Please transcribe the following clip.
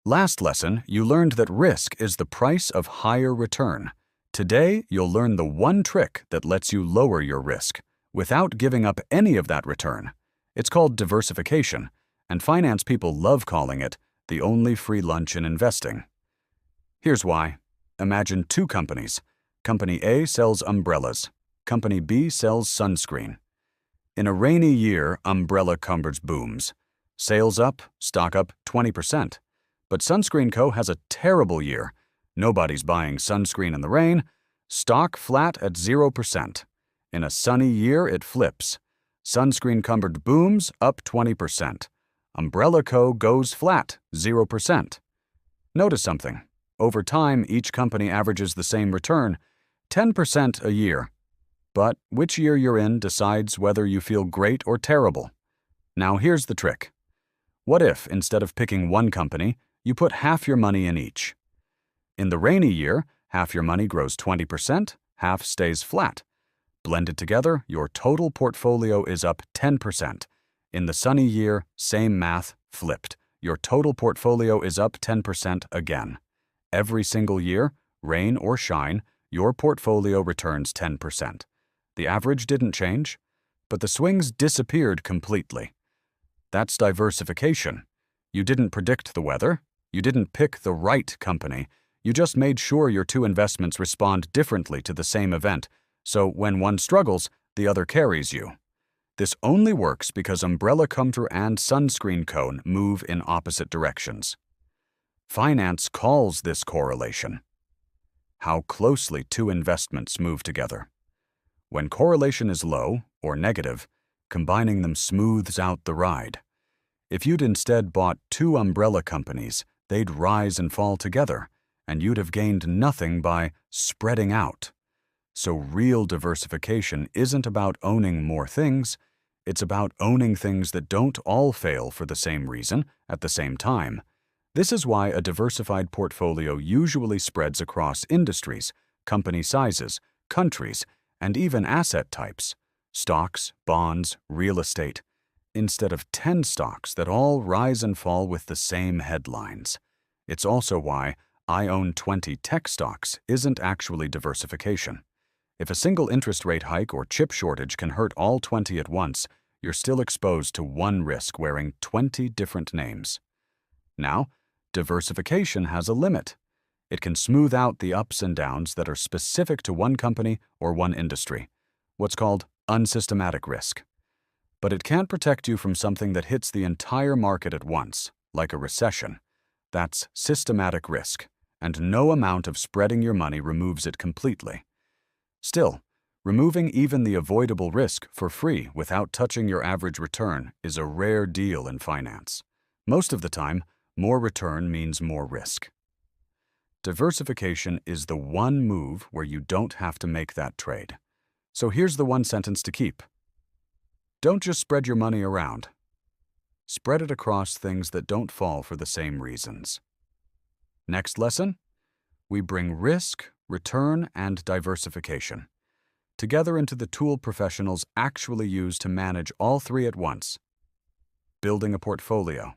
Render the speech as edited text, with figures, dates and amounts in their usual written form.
Last lesson, you learned that risk is the price of higher return. Today, you'll learn the one trick that lets you lower your risk without giving up any of that return. It's called diversification, and finance people love calling it the only free lunch in investing. Here's why. Imagine two companies. Company A sells umbrellas. Company B sells sunscreen. In a rainy year, umbrella cupboards booms. Sales up, stock up 20%. But Sunscreen Co. has a terrible year. Nobody's buying sunscreen in the rain. Stock flat at 0%. In a sunny year, it flips. Sunscreen cupboard booms, up 20%. Umbrella Co. goes flat, 0%. Notice something. Over time, each company averages the same return, 10% a year. But which year you're in decides whether you feel great or terrible. Now here's the trick. What if, instead of picking one company, you put half your money in each? In the rainy year, half your money grows 20%, half stays flat. Blended together, your total portfolio is up 10%. In the sunny year, same math, flipped. Your total portfolio is up 10% again. Every single year, rain or shine, your portfolio returns 10%. The average didn't change, but the swings disappeared completely. That's diversification. You didn't predict the weather. You didn't pick the right company. You just made sure your two investments respond differently to the same event, so when one struggles, the other carries you. This only works because Umbrella Co. and Sunscreen Co. move in opposite directions. Finance calls this correlation. How closely two investments move together. When correlation is low or negative, combining them smooths out the ride. If you'd instead bought two umbrella companies, they'd rise and fall together, and you'd have gained nothing by spreading out. So real diversification isn't about owning more things, it's about owning things that don't all fail for the same reason at the same time. This is why a diversified portfolio usually spreads across industries, company sizes, countries, and even asset types, stocks, bonds, real estate, instead of 10 stocks that all rise and fall with the same headlines. It's also why I own 20 tech stocks isn't actually diversification. If a single interest rate hike or chip shortage can hurt all 20 at once, you're still exposed to one risk wearing 20 different names. Now, diversification has a limit. It can smooth out the ups and downs that are specific to one company or one industry, what's called unsystematic risk. But it can't protect you from something that hits the entire market at once, like a recession. That's systematic risk, and no amount of spreading your money removes it completely. Still, removing even the avoidable risk for free without touching your average return is a rare deal in finance. Most of the time, more return means more risk. Diversification is the one move where you don't have to make that trade. So here's the one sentence to keep. Don't just spread your money around. Spread it across things that don't fall for the same reasons. Next lesson, we bring risk, return, and diversification together into the tool professionals actually use to manage all three at once. Building a portfolio.